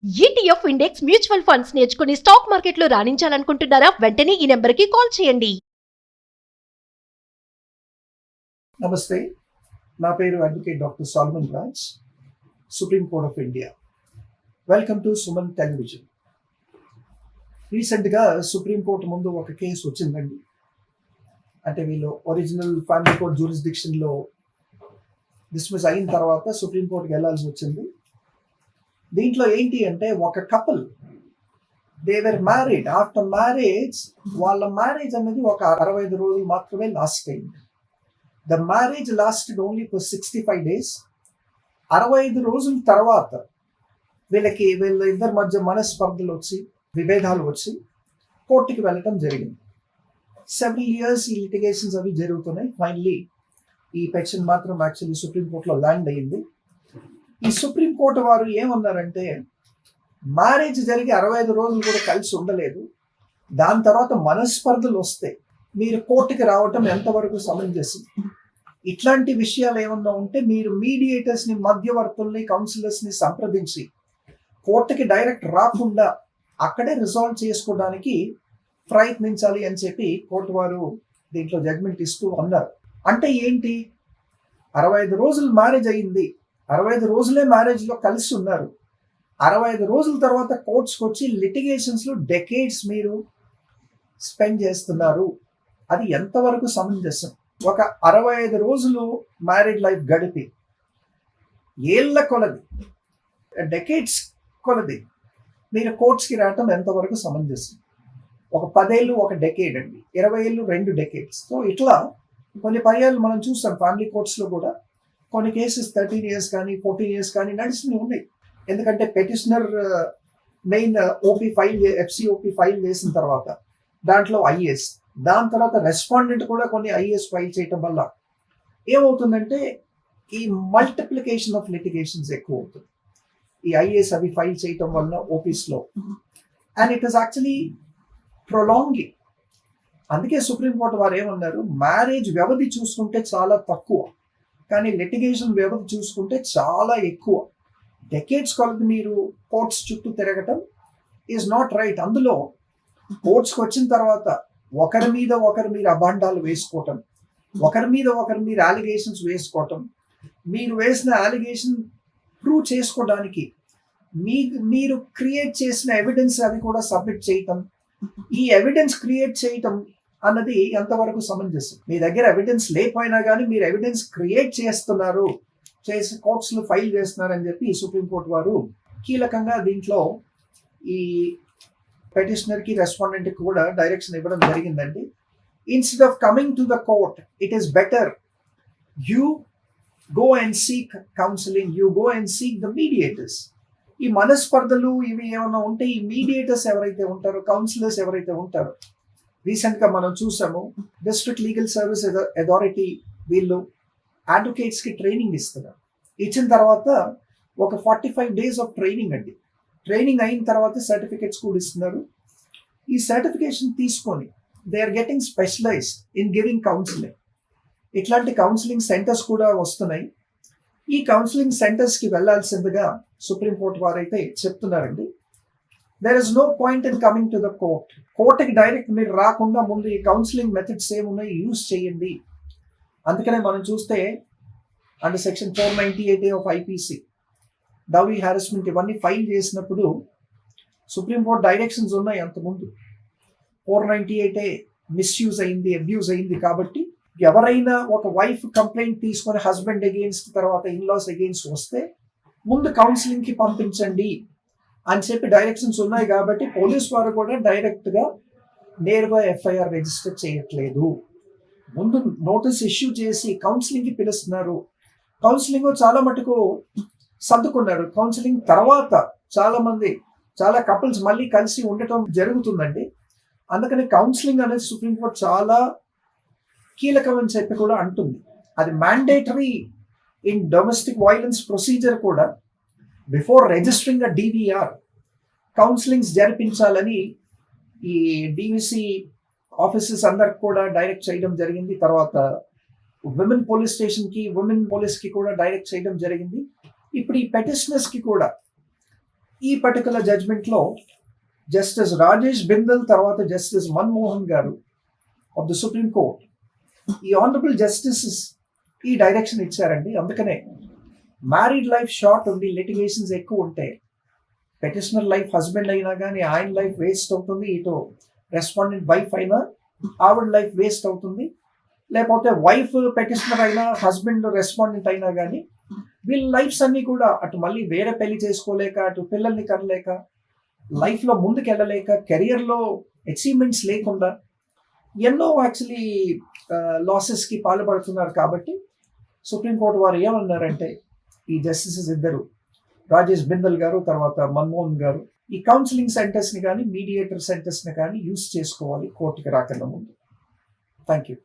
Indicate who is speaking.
Speaker 1: ETF index mutual funds నేర్చుకుని stock మార్కెట్లో రాణించాలనుకుంటున్నారా? వెంటనే ఈ నెంబర్కి కాల్ చేయండి.
Speaker 2: నమస్తే, నా పేరు advocate doctor Salman Raj, supreme court of India. Welcome to Suman television. రీసెంట్గా సుప్రీం కోర్టు ముందు ఒక కేసు వచ్చిందండి. అంటే వీళ్ళు ఒరిజినల్ ఫ్యామిలీ కోర్ట్ జ్యూరిస్డిక్షన్లో డిస్మిస్ అయిన తర్వాత సుప్రీం కోర్టుకి వెళ్ళాల్సి వచ్చింది. దీంట్లో ఏంటి అంటే, ఒక couple they were married. After marriage వాళ్ళ మ్యారేజ్ అనేది ఒక 65 రోజులు మాత్రమే లాస్ట్ అయింది. The marriage lasted only for 65 days. 65 రోజుల తర్వాత వీళ్ళ ఇద్దరి మధ్య మనస్పర్ధలు వచ్చి, విభేదాలు వచ్చి కోర్టుకి వెళ్ళటం జరిగింది. సెవెరల్ ఇయర్స్ ఈ లిటిగేషన్స్ అవి జరుగుతున్నాయి. ఫైనలీ ఈ పెటిషన్ మాత్రం యాక్చువల్లీ సుప్రీం కోర్టులో ల్యాండ్ అయ్యింది. ఈ సుప్రీం కోర్టు వారు ఏమన్నారంటే, మ్యారేజ్ జరిగి 65 రోజులు కూడా కలిసి ఉండలేదు, దాని తర్వాత మనస్పర్ధలు వస్తే మీరు కోర్టుకి రావటం ఎంతవరకు సమంజసం? ఇట్లాంటి విషయాలు ఏమన్నా ఉంటే మీరు మీడియేటర్స్ని, మధ్యవర్తుల్ని, కౌన్సిలర్స్ని సంప్రదించి కోర్టుకి డైరెక్ట్ రాకుండా అక్కడే రిజాల్వ్ చేసుకోవడానికి ప్రయత్నించాలి అని చెప్పి కోర్టు వారు దీంట్లో జడ్మెంట్ ఇస్తూ అన్నారు. అంటే ఏంటి, 65 రోజులు మ్యారేజ్ అయ్యింది, 65 రోజులే మ్యారేజ్లో కలిసి ఉన్నారు, 65 రోజుల తర్వాత కోర్ట్స్కి వచ్చి లిటిగేషన్స్లో డెకేడ్స్ మీరు స్పెండ్ చేస్తున్నారు. అది ఎంతవరకు సమంజసం? ఒక 65 రోజులు మ్యారీడ్ లైఫ్ గడిపి ఏళ్ల కొలది, డెకేడ్స్ కొలది మీరు కోర్ట్స్కి రావటం ఎంతవరకు సమంజసం? ఒక 10 ఏళ్ళు ఒక డెకేడ్ అండి, 20 ఏళ్ళు 2 డెకేడ్స్. సో ఇట్లా కొన్ని పర్యాలు మనం చూస్తాం ఫ్యామిలీ కోర్ట్స్లో కూడా. కొన్ని కేసెస్ 13 years కానీ 14 years కానీ నడిచినవి ఉన్నాయి. ఎందుకంటే petitioner main OP file, FCOP file చేసిన తర్వాత దాంట్లో ఐఏఎస్, దాని తర్వాత రెస్పాండెంట్ కూడా కొన్ని ఐఏఎస్ ఫైల్ చేయటం వల్ల ఏమవుతుందంటే ఈ మల్టిప్లికేషన్ ఆఫ్ లిటిగేషన్స్ ఎక్కువ అవుతుంది. ఈ ఐఏఎస్ అవి ఫైల్ చేయటం వల్ల ఓపీస్లో, and it is actually prolonging. అందుకే సుప్రీంకోర్టు వారు ఏమన్నారు, మ్యారేజ్ వ్యవధి చూసుకుంటే చాలా తక్కువ, కానీ లిటిగేషన్ వ్యవధి చూసుకుంటే చాలా ఎక్కువ. డెకేడ్స్ కొలది మీరు కోర్ట్స్ చుట్టూ తిరగటం ఈజ్ నాట్ రైట్. అందులో కోర్ట్స్కి వచ్చిన తర్వాత ఒకరి మీద ఒకరు మీరు అభాండాలు వేసుకోవటం, ఒకరి మీద ఒకరు మీరు అలిగేషన్స్ వేసుకోవటం, మీరు వేసిన అలిగేషన్ ప్రూవ్ చేసుకోవడానికి మీరు క్రియేట్ చేసిన ఎవిడెన్స్ అవి కూడా సబ్మిట్ చేయటం, ఈ ఎవిడెన్స్ క్రియేట్ చేయటం అన్నది ఎంతవరకు సమంజసం? మీ దగ్గర ఎవిడెన్స్ లేకపోయినా కానీ మీరు ఎవిడెన్స్ క్రియేట్ చేస్తున్నారు, చేసి కోర్ట్స్లో ఫైల్ చేస్తున్నారని చెప్పి సుప్రీంకోర్టు వారు కీలకంగా దీంట్లో ఈ పెటిషనర్కి, రెస్పాండెంట్కి కూడా డైరెక్షన్ ఇవ్వడం జరిగిందండి. Instead of coming to the court, it is better you go and seek counselling, you go and seek the mediators. ఈ మనస్పర్ధలు ఇవి ఏమైనా ఉంటే ఈ మీడియేటర్స్ ఎవరైతే ఉంటారో, కౌన్సిలర్స్ ఎవరైతే ఉంటారో, రీసెంట్గా మనం చూసాము డిస్ట్రిక్ట్ లీగల్ సర్వీస్ అథారిటీ వీళ్ళు అడ్వకేట్స్కి ట్రైనింగ్ ఇస్తున్నారు. ఇచ్చిన తర్వాత ఒక 45 days ఆఫ్ ట్రైనింగ్ అండి. ట్రైనింగ్ అయిన తర్వాత సర్టిఫికేట్స్ కూడా ఇస్తున్నారు. ఈ సర్టిఫికేషన్ తీసుకొని they are getting specialized in giving counselling. ఇట్లాంటి కౌన్సిలింగ్ సెంటర్స్ కూడా వస్తున్నాయి. ఈ కౌన్సిలింగ్ సెంటర్స్కి వెళ్లాల్సిందిగా సుప్రీంకోర్టు వారైతే చెప్తున్నారండి. There is no point in coming to the court. కోర్టుకి డైరెక్ట్ మీరు రాకుండా ముందు ఈ కౌన్సిలింగ్ మెథడ్స్ ఏమున్నాయి యూజ్ చేయండి. అందుకనే మనం చూస్తే under section 498A of IPC dowry harassment ఇవన్నీ ఫైల్ చేసినప్పుడు సుప్రీంకోర్టు డైరెక్షన్స్ ఉన్నాయి. అంతకుముందు 498A మిస్యూజ్ అయింది, అబ్యూజ్ అయింది. కాబట్టి ఎవరైనా ఒక వైఫ్ కంప్లైంట్ తీసుకొని హస్బెండ్ అగెయిన్స్ట్, తర్వాత ఇన్లాస్ అగెయిన్స్ట్ వస్తే ముందు కౌన్సిలింగ్కి పంపించండి అని చెప్పి డైరెక్షన్స్ ఉన్నాయి. కాబట్టి పోలీస్ వారు కూడా డైరెక్ట్గా నేరుగా ఎఫ్ఐఆర్ రిజిస్టర్ చేయట్లేదు, ముందు నోటీస్ ఇష్యూ చేసి కౌన్సిలింగ్కి పిలుస్తున్నారు. కౌన్సిలింగ్ చాలా మటుకు సర్దుకున్నారు. కౌన్సిలింగ్ తర్వాత చాలా కపుల్స్ మళ్ళీ కలిసి ఉండటం జరుగుతుందండి. అందుకని కౌన్సిలింగ్ అనేది సుప్రీంకోర్టు చాలా కీలకం అని చెప్పి కూడా అంటుంది. అది mandatory in domestic violence procedure కూడా. బిఫోర్ రిజిస్టరింగ్ అ డివిఆర్ కౌన్సిలింగ్స్ జరిపించాలని ఈ డివిసి ఆఫీసెస్ అందరికి కూడా డైరెక్ట్ చేయడం జరిగింది. తర్వాత విమెన్ పోలీస్ స్టేషన్కి, విమెన్ పోలీస్కి కూడా డైరెక్ట్ చేయడం జరిగింది. ఇప్పుడు ఈ పెటిషనర్స్కి కూడా ఈ పర్టికులర్ జడ్జ్మెంట్లో జస్టిస్ రాజేష్ బిందల్ తర్వాత జస్టిస్ మన్మోహన్ గారు ఆఫ్ ద సుప్రీం కోర్ట్, ఈ ఆనరబుల్ జస్టిసెస్ ఈ డైరెక్షన్ ఇచ్చారండి. అందుకనే మ్యారీడ్ లైఫ్ షార్ట్ ఉండి లిటిగేషన్స్ ఎక్కువ ఉంటే పెటిషనర్ లైఫ్ హస్బెండ్ అయినా కానీ ఆయన లైఫ్ వేస్ట్ అవుతుంది, ఇటు రెస్పాండెంట్ వైఫ్ అయినా ఆవిడ లైఫ్ వేస్ట్ అవుతుంది, లేకపోతే వైఫ్ పెటిషనర్ అయినా హస్బెండ్ రెస్పాండెంట్ అయినా కానీ వీళ్ళ లైఫ్స్ అన్నీ కూడా అటు మళ్ళీ వేరే పెళ్లి చేసుకోలేక, అటు పిల్లల్ని కనలేక, లైఫ్లో ముందుకు వెళ్ళలేక, కెరియర్లో అచీవ్మెంట్స్ లేకుండా ఎన్నో యాక్చువల్లీ లాసెస్కి పాల్పడుతున్నారు. కాబట్టి సుప్రీంకోర్టు వారు ఏమన్నారంటే ఈ జస్టిసెస్ ఇద్దరు రాజేష్ బిందల్ గారు తర్వాత మన్మోహన్ గారు ఈ కౌన్సిలింగ్ సెంటర్స్ని కానీ మీడియేటర్ సెంటర్స్ని కానీ యూస్ చేసుకోవాలి కోర్టుకి రాకన్నా ముందు. Thank you.